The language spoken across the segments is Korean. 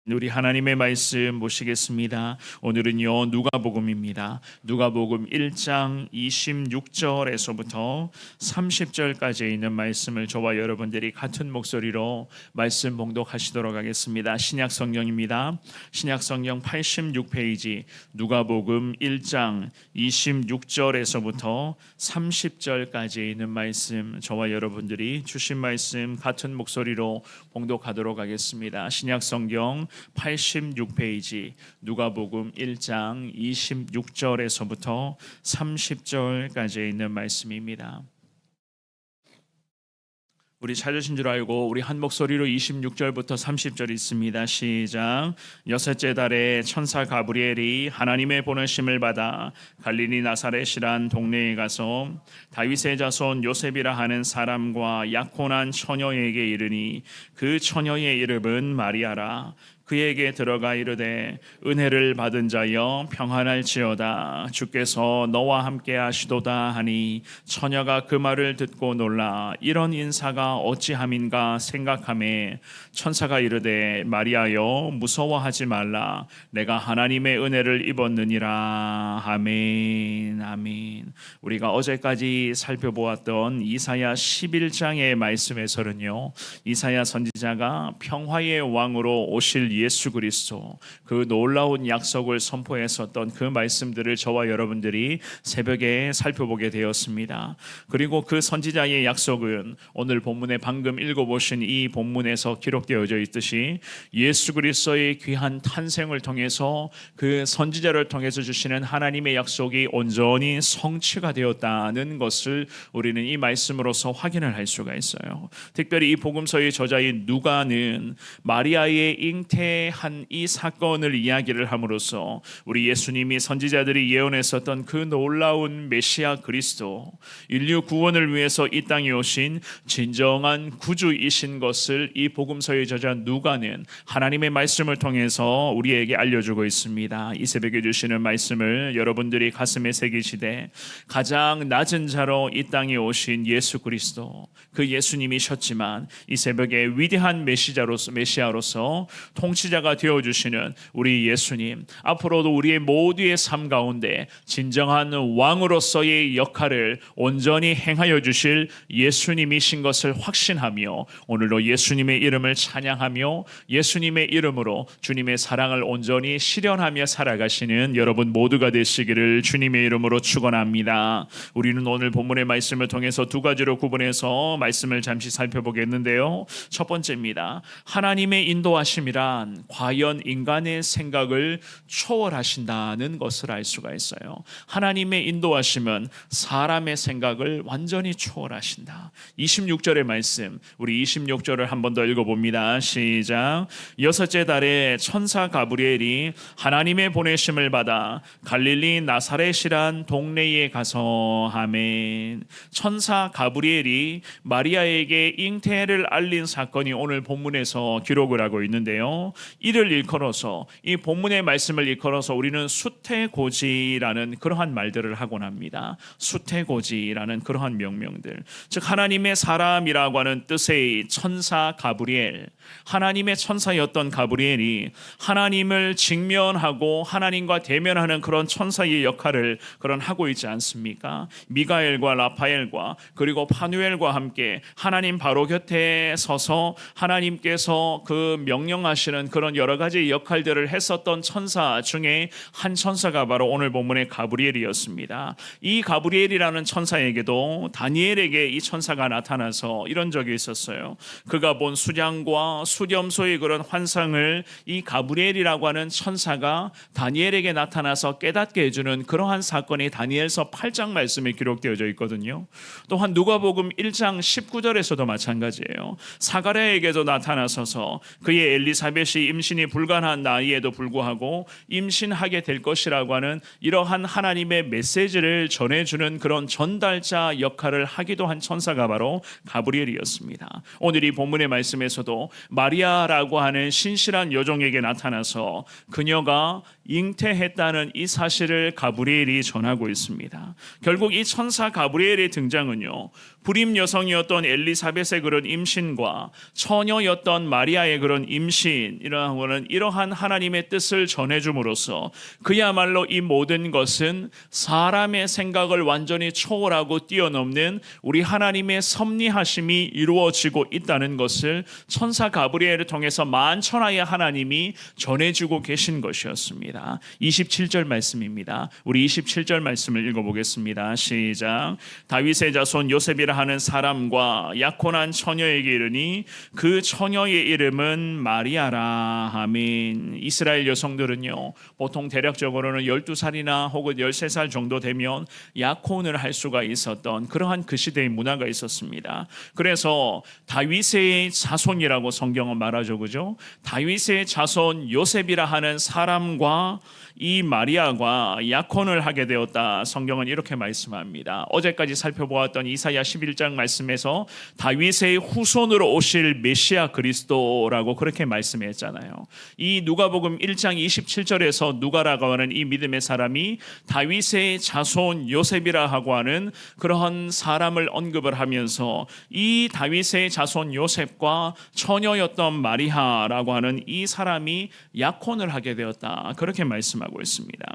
우리 하나님의 말씀 보시겠습니다. 오늘은요 누가복음입니다. 누가복음 1장 26절에서부터 30절까지 있는 말씀을 저와 여러분들이 같은 목소리로 말씀 봉독하시도록 하겠습니다. 신약 성경입니다. 신약 성경 86페이지 누가복음 1장 26절에서부터 30절까지 있는 말씀, 저와 여러분들이 주신 말씀 같은 목소리로 봉독하도록 하겠습니다. 신약 성경 86페이지 누가복음 1장 26절에서부터 30절까지 있는 말씀입니다. 우리 찾으신 줄 알고 우리 한 목소리로 26절부터 30절 있습니다. 시작. 여섯째 달에 천사 가브리엘이 하나님의 보내심을 받아 갈릴리 나사렛이란 동네에 가서 다윗의 자손 요셉이라 하는 사람과 약혼한 처녀에게 이르니 그 처녀의 이름은 마리아라. 그에게 들어가 이르되 은혜를 받은 자여 평안할지어다. 주께서 너와 함께 하시도다 하니 처녀가 그 말을 듣고 놀라 이런 인사가 어찌함인가 생각하매 천사가 이르되 마리아여 무서워하지 말라. 내가 하나님의 은혜를 입었느니라. 아멘. 아멘. 우리가 어제까지 살펴보았던 이사야 11장의 말씀에서는요, 이사야 선지자가 평화의 왕으로 오실 예수 그리스도, 그 놀라운 약속을 선포했었던 그 말씀들을 저와 여러분들이 새벽에 살펴보게 되었습니다. 그리고 그 선지자의 약속은 오늘 본문에 방금 읽어보신 이 본문에서 기록되어져 있듯이 예수 그리스도의 귀한 탄생을 통해서 그 선지자를 통해서 주시는 하나님의 약속이 온전히 성취가 되었다는 것을 우리는 이 말씀으로서 확인을 할 수가 있어요. 특별히 이 복음서의 저자인 누가는 마리아의 잉태한 이 사건을 이야기를 함으로써 우리 예수님이 선지자들이 예언했었던 그 놀라운 메시아 그리스도, 인류 구원을 위해서 이 땅에 오신 진정한 구주이신 것을 이 복음서의 저자 누가는 하나님의 말씀을 통해서 우리에게 알려주고 있습니다. 이 새벽에 주시는 말씀을 여러분들이 가슴에 새기시되 가장 낮은 자로 이 땅에 오신 예수 그리스도, 그 예수님이셨지만 이 새벽에 위대한 메시아로서 통치자가 되어주시는 우리 예수님, 앞으로도 우리의 모두의 삶 가운데 진정한 왕으로서의 역할을 온전히 행하여 주실 예수님이신 것을 확신하며 오늘도 예수님의 이름을 찬양하며 예수님의 이름으로 주님의 사랑을 온전히 실현하며 살아가시는 여러분 모두가 되시기를 주님의 이름으로 축원합니다. 우리는 오늘 본문의 말씀을 통해서 두 가지로 구분해서 말씀을 잠시 살펴보겠는데요. 첫 번째입니다. 하나님의 인도하심이란 과연 인간의 생각을 초월하신다는 것을 알 수가 있어요. 하나님의 인도하심은 사람의 생각을 완전히 초월하신다. 26절의 말씀, 우리 26절을 한 번 더 읽어봅니다. 시작. 여섯째 달에 천사 가브리엘이 하나님의 보내심을 받아 갈릴리 나사렛이란 동네에 가서. 아멘. 천사 가브리엘이 마리아에게 잉태를 알린 사건이 오늘 본문에서 기록을 하고 있는데요, 이를 일컬어서, 이 본문의 말씀을 일컬어서 우리는 수태고지라는 그러한 말들을 하곤 합니다. 수태고지라는 그러한 명명들, 즉 하나님의 사람이라고 하는 뜻의 천사 가브리엘, 하나님의 천사였던 가브리엘이 하나님을 직면하고 하나님과 대면하는 그런 천사의 역할을 하고 있지 않습니까? 미가엘과 라파엘과 그리고 파누엘과 함께 하나님 바로 곁에 서서 하나님께서 그 명령하시는 그런 여러 가지 역할들을 했었던 천사 중에 한 천사가 바로 오늘 본문의 가브리엘이었습니다. 이 가브리엘이라는 천사에게도 다니엘에게 이 천사가 나타나서 이런 적이 있었어요. 그가 본 수량과 수렴소의 그런 환상을 이 가브리엘이라고 하는 천사가 다니엘에게 나타나서 깨닫게 해주는 그러한 사건이 다니엘서 8장 말씀에 기록되어져 있거든요. 또한 누가복음 1장 19절에서도 마찬가지예요. 사가랴에게도 나타나서서 그의 엘리사벳이 임신이 불가능한 나이에도 불구하고 임신하게 될 것이라고 하는 이러한 하나님의 메시지를 전해주는 그런 전달자 역할을 하기도 한 천사가 바로 가브리엘이었습니다. 오늘 이 본문의 말씀에서도 마리아라고 하는 신실한 여종에게 나타나서 그녀가 잉태했다는 이 사실을 가브리엘이 전하고 있습니다. 결국 이 천사 가브리엘의 등장은요, 불임 여성이었던 엘리사벳의 그런 임신과 처녀였던 마리아의 그런 임신, 이러한 하나님의 뜻을 전해줌으로써 그야말로 이 모든 것은 사람의 생각을 완전히 초월하고 뛰어넘는 우리 하나님의 섭리하심이 이루어지고 있다는 것을 천사 가브리엘을 통해서 만천하의 하나님이 전해주고 계신 것이었습니다. 27절 말씀입니다. 우리 27절 말씀을 읽어보겠습니다. 시작. 다윗의 자손 요셉이라 하는 사람과 약혼한 처녀에게 이르니 그 처녀의 이름은 마리아라 하민. 이스라엘 여성들은요, 보통 대략적으로는 12살이나 혹은 13살 정도 되면 약혼을 할 수가 있었던 그러한 그 시대의 문화가 있었습니다. 그래서 다윗의 자손이라고 성경은 말하죠, 그죠? 다윗의 자손 요셉이라 하는 사람과 이 마리아가 약혼을 하게 되었다. 성경은 이렇게 말씀합니다. 어제까지 살펴보았던 이사야 11장 말씀에서 다윗의 후손으로 오실 메시아 그리스도라고 그렇게 말씀했잖아요. 이 누가복음 1장 27절에서 누가라고 하는 이 믿음의 사람이 다윗의 자손 요셉이라고 하는 그러한 사람을 언급을 하면서 이 다윗의 자손 요셉과 처녀였던 마리아라고 하는 이 사람이 약혼을 하게 되었다. 그렇게 말씀합니다. 하고 있습니다.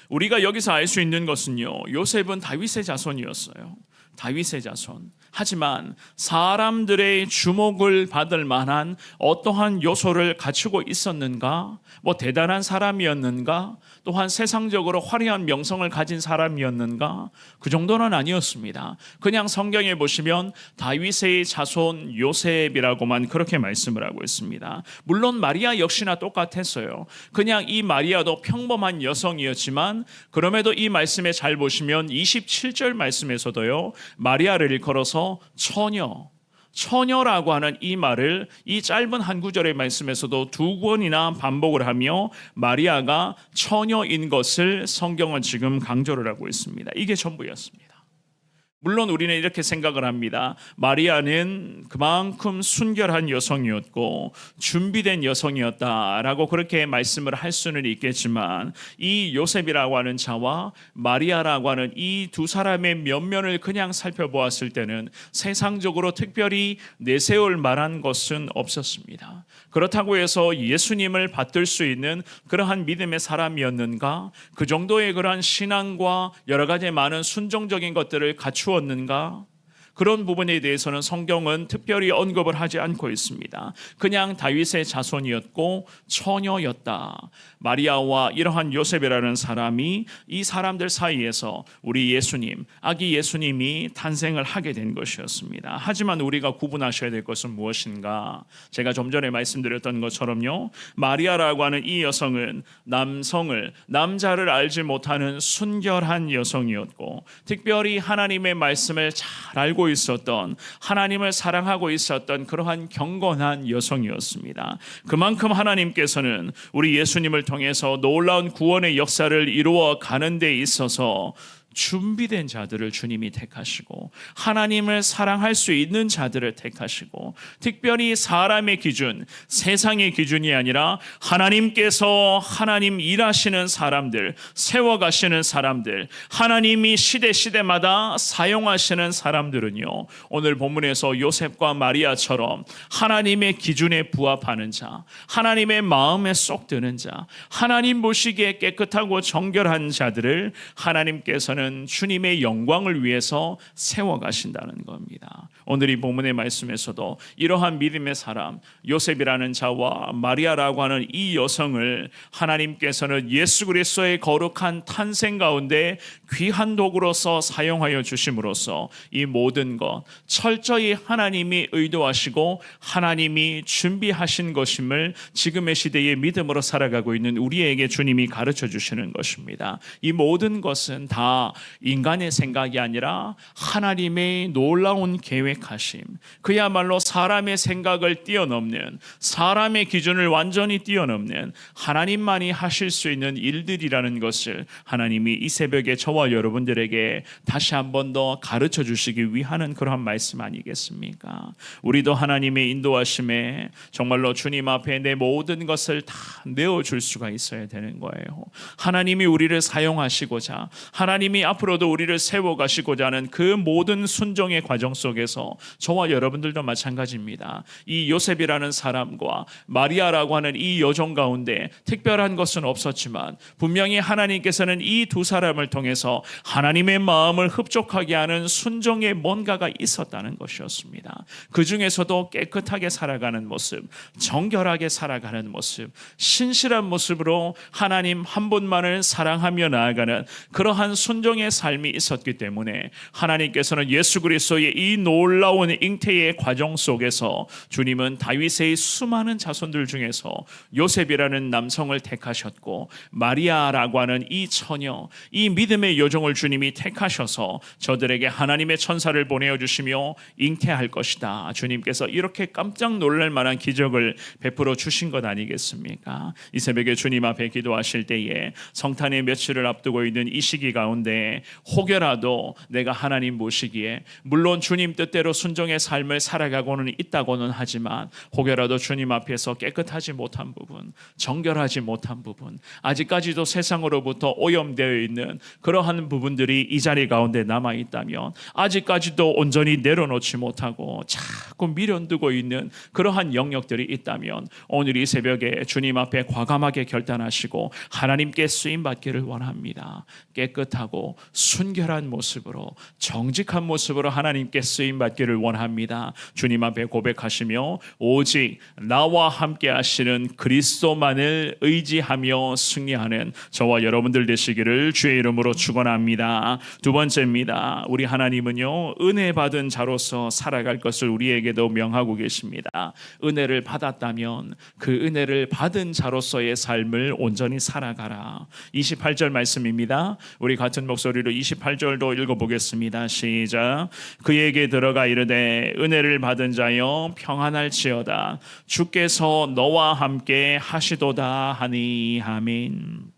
우리가 여기서 알 수 있는 것은요, 요셉은 다윗의 자손이었어요. 다윗의 자손. 하지만 사람들의 주목을 받을 만한 어떠한 요소를 갖추고 있었는가? 뭐 대단한 사람이었는가? 또한 세상적으로 화려한 명성을 가진 사람이었는가? 그 정도는 아니었습니다. 그냥 성경에 보시면 다윗의 자손 요셉이라고만 그렇게 말씀을 하고 있습니다. 물론 마리아 역시나 똑같았어요. 그냥 이 마리아도 평범한 여성이었지만 그럼에도 이 말씀에 잘 보시면 27절 말씀에서도요, 마리아를 일컬어서 처녀라고 하는 이 말을 이 짧은 한 구절의 말씀에서도 두 번이나 반복을 하며 마리아가 처녀인 것을 성경은 지금 강조를 하고 있습니다. 이게 전부였습니다. 물론 우리는 이렇게 생각을 합니다. 마리아는 그만큼 순결한 여성이었고 준비된 여성이었다라고 그렇게 말씀을 할 수는 있겠지만 이 요셉이라고 하는 자와 마리아라고 하는 이 두 사람의 면면을 그냥 살펴보았을 때는 세상적으로 특별히 내세울 만한 것은 없었습니다. 그렇다고 해서 예수님을 받들 수 있는 그러한 믿음의 사람이었는가? 그 정도의 그러한 신앙과 여러 가지 많은 순종적인 것들을 갖추었는가? 그런 부분에 대해서는 성경은 특별히 언급을 하지 않고 있습니다. 그냥 다윗의 자손이었고 처녀였다. 마리아와 이러한 요셉이라는 사람이 이 사람들 사이에서 우리 예수님, 아기 예수님이 탄생을 하게 된 것이었습니다. 하지만 우리가 구분하셔야 될 것은 무엇인가? 제가 좀 전에 말씀드렸던 것처럼요, 마리아라고 하는 이 여성은 남자를 알지 못하는 순결한 여성이었고 특별히 하나님의 말씀을 잘 알고 있었던, 하나님을 사랑하고 있었던 그러한 경건한 여성이었습니다. 그만큼 하나님께서는 우리 예수님을 통해서 놀라운 구원의 역사를 이루어 가는 데 있어서 준비된 자들을 주님이 택하시고 하나님을 사랑할 수 있는 자들을 택하시고 특별히 사람의 기준, 세상의 기준이 아니라 하나님께서 하나님 일하시는 사람들, 세워가시는 사람들, 하나님이 시대마다 사용하시는 사람들은요, 오늘 본문에서 요셉과 마리아처럼 하나님의 기준에 부합하는 자, 하나님의 마음에 쏙 드는 자, 하나님 보시기에 깨끗하고 정결한 자들을 하나님께서는 주님의 영광을 위해서 세워가신다는 겁니다. 오늘 이 본문의 말씀에서도 이러한 믿음의 사람 요셉이라는 자와 마리아라고 하는 이 여성을 하나님께서는 예수 그리스도의 거룩한 탄생 가운데 귀한 도구로서 사용하여 주심으로써 이 모든 것 철저히 하나님이 의도하시고 하나님이 준비하신 것임을 지금의 시대의 믿음으로 살아가고 있는 우리에게 주님이 가르쳐 주시는 것입니다. 이 모든 것은 다 인간의 생각이 아니라 하나님의 놀라운 계획하심, 그야말로 사람의 생각을 뛰어넘는, 사람의 기준을 완전히 뛰어넘는 하나님만이 하실 수 있는 일들이라는 것을 하나님이 이 새벽에 저와 여러분들에게 다시 한 번 더 가르쳐 주시기 위한 그러한 말씀 아니겠습니까? 우리도 하나님의 인도하심에 정말로 주님 앞에 내 모든 것을 다 내어줄 수가 있어야 되는 거예요. 하나님이 우리를 사용하시고자, 하나님이 하나님이 앞으로도 우리를 세워가시고자 하는 그 모든 순종의 과정 속에서 저와 여러분들도 마찬가지입니다. 이 요셉이라는 사람과 마리아라고 하는 이 여종 가운데 특별한 것은 없었지만 분명히 하나님께서는 이 두 사람을 통해서 하나님의 마음을 흡족하게 하는 순종의 뭔가가 있었다는 것이었습니다. 그 중에서도 깨끗하게 살아가는 모습, 정결하게 살아가는 모습, 신실한 모습으로 하나님 한 분만을 사랑하며 나아가는 그러한 순종의 삶이 있었기 때문에 하나님께서는 예수 그리스도의 이 놀라운 잉태의 과정 속에서 주님은 다윗의 수많은 자손들 중에서 요셉이라는 남성을 택하셨고 마리아라고 하는 이 처녀, 이 믿음의 여종을 주님이 택하셔서 저들에게 하나님의 천사를 보내어 주시며 잉태할 것이다. 주님께서 이렇게 깜짝 놀랄 만한 기적을 베풀어 주신 것 아니겠습니까? 이 새벽에 주님 앞에 기도하실 때에 성탄의 며칠을 앞두고 있는 이 시기 가운데 혹여라도 내가 하나님 모시기에 물론 주님 뜻대로 순종의 삶을 살아가고는 있다고는 하지만 혹여라도 주님 앞에서 깨끗하지 못한 부분, 정결하지 못한 부분, 아직까지도 세상으로부터 오염되어 있는 그러한 부분들이 이 자리 가운데 남아 있다면 아직까지도 온전히 내려놓지 못하고 자꾸 미련두고 있는 그러한 영역들이 있다면 오늘 이 새벽에 주님 앞에 과감하게 결단하시고 하나님께 쓰임 받기를 원합니다. 깨끗하고 순결한 모습으로 정직한 모습으로 하나님께 쓰임 받기를 원합니다. 주님 앞에 고백하시며 오직 나와 함께 하시는 그리스도만을 의지하며 승리하는 저와 여러분들 되시기를 주의 이름으로 축원합니다. 두 번째입니다. 우리 하나님은요 은혜 받은 자로서 살아갈 것을 우리에게도 명하고 계십니다. 은혜를 받았다면 그 은혜를 받은 자로서의 삶을 온전히 살아가라. 28절 말씀입니다. 우리 같은 목소리로 28절도 읽어보겠습니다. 시작. 그에게 들어가 이르되 은혜를 받은 자여 평안할지어다. 주께서 너와 함께 하시도다 하니. 아멘.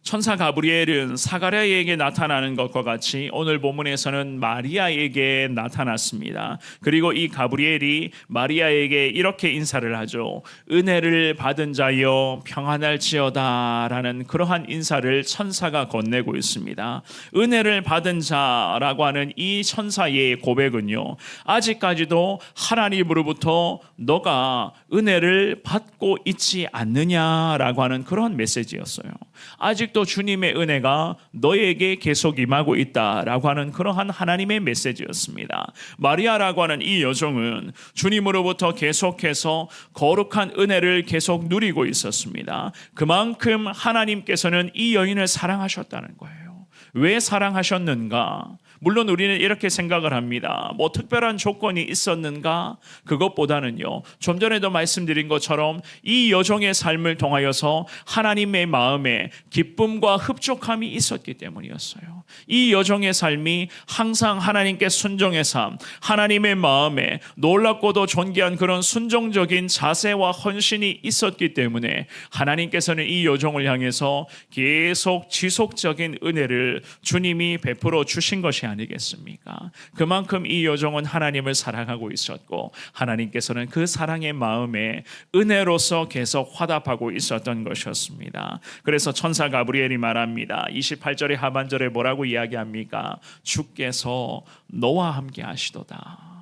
천사 가브리엘은 사가랴에게 나타나는 것과 같이 오늘 본문에서는 마리아에게 나타났습니다. 그리고 이 가브리엘이 마리아에게 이렇게 인사를 하죠. 은혜를 받은 자여 평안할지어다 라는 그러한 인사를 천사가 건네고 있습니다. 은혜를 받은 자라고 하는 이 천사의 고백은요 아직까지도 하나님으로부터 너가 은혜를 받고 있지 않느냐라고 하는 그런 메시지였어요. 아직도 주님의 은혜가 너에게 계속 임하고 있다라고 하는 그러한 하나님의 메시지였습니다. 마리아라고 하는 이 여종은 주님으로부터 계속해서 거룩한 은혜를 계속 누리고 있었습니다. 그만큼 하나님께서는 이 여인을 사랑하셨다는 거예요. 왜 사랑하셨는가? 물론 우리는 이렇게 생각을 합니다. 뭐 특별한 조건이 있었는가? 그것보다는요. 좀 전에도 말씀드린 것처럼 이 여종의 삶을 통하여서 하나님의 마음에 기쁨과 흡족함이 있었기 때문이었어요. 이 여종의 삶이 항상 하나님께 순종의 삶, 하나님의 마음에 놀랍고도 존귀한 그런 순종적인 자세와 헌신이 있었기 때문에 하나님께서는 이 여종을 향해서 계속 지속적인 은혜를 주님이 베풀어 주신 것이 아니겠습니까? 그만큼 이 여종은 하나님을 사랑하고 있었고 하나님께서는 그 사랑의 마음에 은혜로서 계속 화답하고 있었던 것이었습니다. 그래서 천사 가브리엘이 말합니다. 28절의 하반절에 뭐라고 이야기합니까? 주께서 너와 함께 하시도다.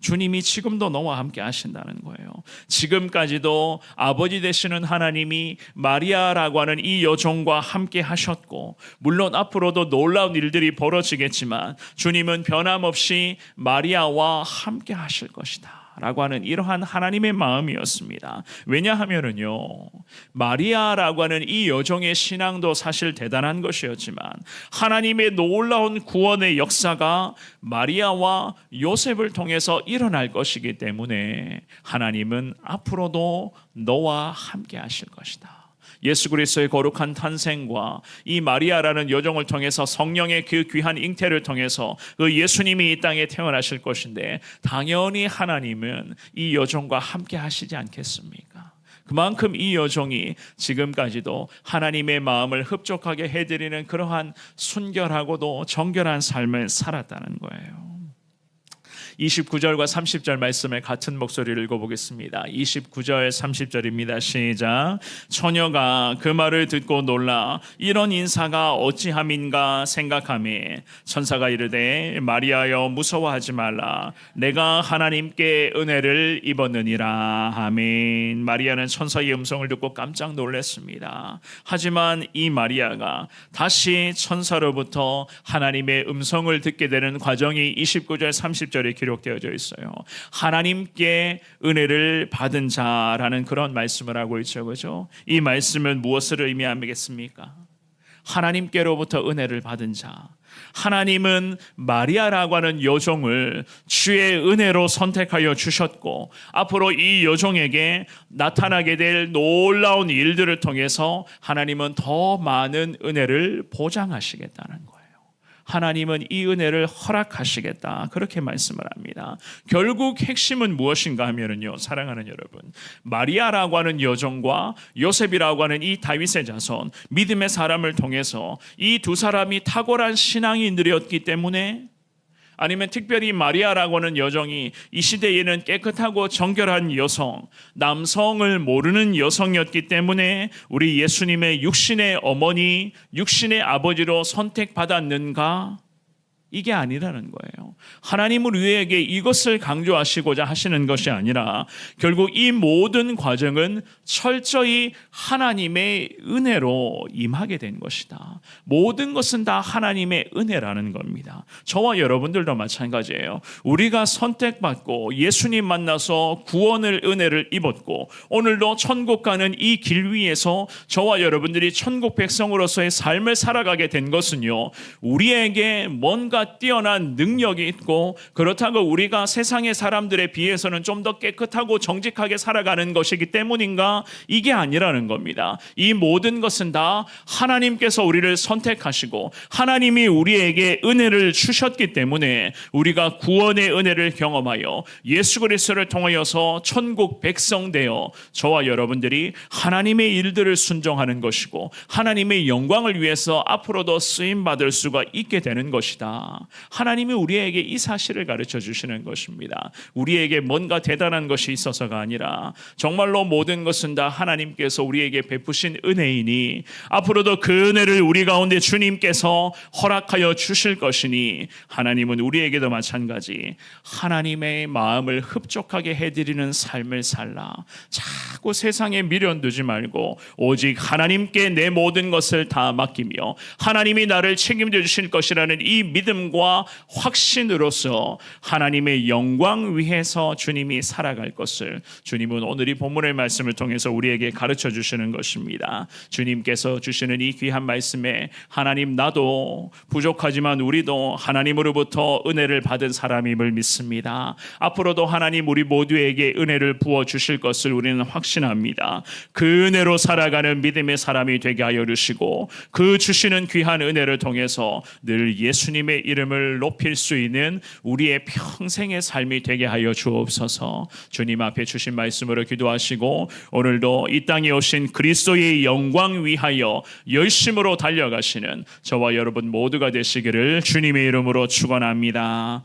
주님이 지금도 너와 함께 하신다는 거예요. 지금까지도 아버지 되시는 하나님이 마리아라고 하는 이 여종과 함께 하셨고 물론 앞으로도 놀라운 일들이 벌어지겠지만 주님은 변함없이 마리아와 함께 하실 것이다 라고 하는 이러한 하나님의 마음이었습니다. 왜냐하면은요 마리아라고 하는 이 여종의 신앙도 사실 대단한 것이었지만 하나님의 놀라운 구원의 역사가 마리아와 요셉을 통해서 일어날 것이기 때문에 하나님은 앞으로도 너와 함께 하실 것이다. 예수 그리스도의 거룩한 탄생과 이 마리아라는 여종을 통해서 성령의 그 귀한 잉태를 통해서 그 예수님이 이 땅에 태어나실 것인데 당연히 하나님은 이 여종과 함께 하시지 않겠습니까? 그만큼 이 여종이 지금까지도 하나님의 마음을 흡족하게 해드리는 그러한 순결하고도 정결한 삶을 살았다는 거예요. 29절과 30절 말씀을 같은 목소리를 읽어보겠습니다. 29절 30절입니다. 시작. 처녀가 그 말을 듣고 놀라 이런 인사가 어찌함인가 생각하매 천사가 이르되 마리아여 무서워하지 말라 내가 하나님께 은혜를 입었느니라. 아멘. 마리아는 천사의 음성을 듣고 깜짝 놀랐습니다. 하지만 이 마리아가 다시 천사로부터 하나님의 음성을 듣게 되는 과정이 29절 30절에 기록되어져 있어요. 하나님께 은혜를 받은 자라는 그런 말씀을 하고 있죠. 그죠? 이 말씀은 무엇을 의미하겠습니까? 하나님께로부터 은혜를 받은 자. 하나님은 마리아라고 하는 여종을 주의 은혜로 선택하여 주셨고 앞으로 이 여종에게 나타나게 될 놀라운 일들을 통해서 하나님은 더 많은 은혜를 보장하시겠다는 거예요. 하나님은 이 은혜를 허락하시겠다 그렇게 말씀을 합니다. 결국 핵심은 무엇인가 하면요, 사랑하는 여러분, 마리아라고 하는 여종과 요셉이라고 하는 이 다윗의 자손 믿음의 사람을 통해서 이 두 사람이 탁월한 신앙인들이었기 때문에, 아니면 특별히 마리아라고 하는 여종이 이 시대에는 깨끗하고 정결한 여성, 남성을 모르는 여성이었기 때문에 우리 예수님의 육신의 어머니, 육신의 아버지로 선택받았는가? 이게 아니라는 거예요. 하나님은 우리에게 이것을 강조하시고자 하시는 것이 아니라 결국 이 모든 과정은 철저히 하나님의 은혜로 임하게 된 것이다. 모든 것은 다 하나님의 은혜라는 겁니다. 저와 여러분들도 마찬가지예요. 우리가 선택받고 예수님 만나서 구원을 은혜를 입었고 오늘도 천국 가는 이 길 위에서 저와 여러분들이 천국 백성으로서의 삶을 살아가게 된 것은요, 우리에게 뭔가 뛰어난 능력이 있고 그렇다고 우리가 세상의 사람들에 비해서는 좀 더 깨끗하고 정직하게 살아가는 것이기 때문인가? 이게 아니라는 겁니다. 이 모든 것은 다 하나님께서 우리를 선택하시고 하나님이 우리에게 은혜를 주셨기 때문에 우리가 구원의 은혜를 경험하여 예수 그리스도를 통하여서 천국 백성 되어 저와 여러분들이 하나님의 일들을 순종하는 것이고 하나님의 영광을 위해서 앞으로도 쓰임받을 수가 있게 되는 것이다. 하나님이 우리에게 이 사실을 가르쳐 주시는 것입니다. 우리에게 뭔가 대단한 것이 있어서가 아니라 정말로 모든 것은 다 하나님께서 우리에게 베푸신 은혜이니 앞으로도 그 은혜를 우리 가운데 주님께서 허락하여 주실 것이니 하나님은 우리에게도 마찬가지 하나님의 마음을 흡족하게 해드리는 삶을 살라. 자꾸 세상에 미련 두지 말고 오직 하나님께 내 모든 것을 다 맡기며 하나님이 나를 책임져 주실 것이라는 이 믿음과 확신으로서 하나님의 영광 위에서 주님이 살아갈 것을 주님은 오늘 이 본문의 말씀을 통해서 우리에게 가르쳐 주시는 것입니다. 주님께서 주시는 이 귀한 말씀에 하나님, 나도 부족하지만 우리도 하나님으로부터 은혜를 받은 사람임을 믿습니다. 앞으로도 하나님 우리 모두에게 은혜를 부어 주실 것을 우리는 확신합니다. 그 은혜로 살아가는 믿음의 사람이 되게 하여 주시고 그 주시는 귀한 은혜를 통해서 늘 예수님의 이름을 높일 수 있는 우리의 평생의 삶이 되게 하여 주옵소서. 주님 앞에 주신 말씀으로 기도하시고 오늘도 이 땅에 오신 그리스도의 영광 위하여 열심으로 달려가시는 저와 여러분 모두가 되시기를 주님의 이름으로 축원합니다.